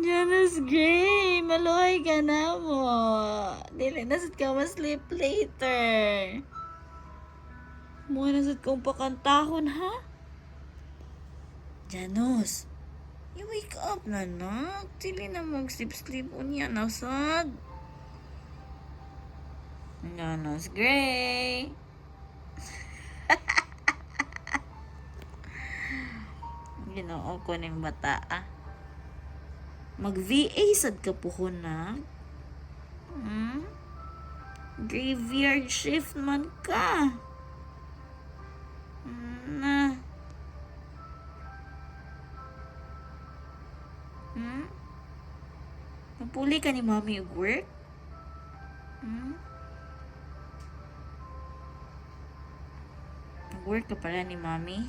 Janus Gray, maluhay ka na mo. Dili na sad ka ma-sleep later. Muna na sad kong pakantahon, ha? Janus, you wake up na, nak. Dili na mag-sleep-sleep unya na sad. Janus Gray. Ginoo ko ning bata, ah. Mag-VA sad ka puhon na. Graveyard shift man ka. Na. Napuli ka ni mami og work? Nag-work ka pala ni mami?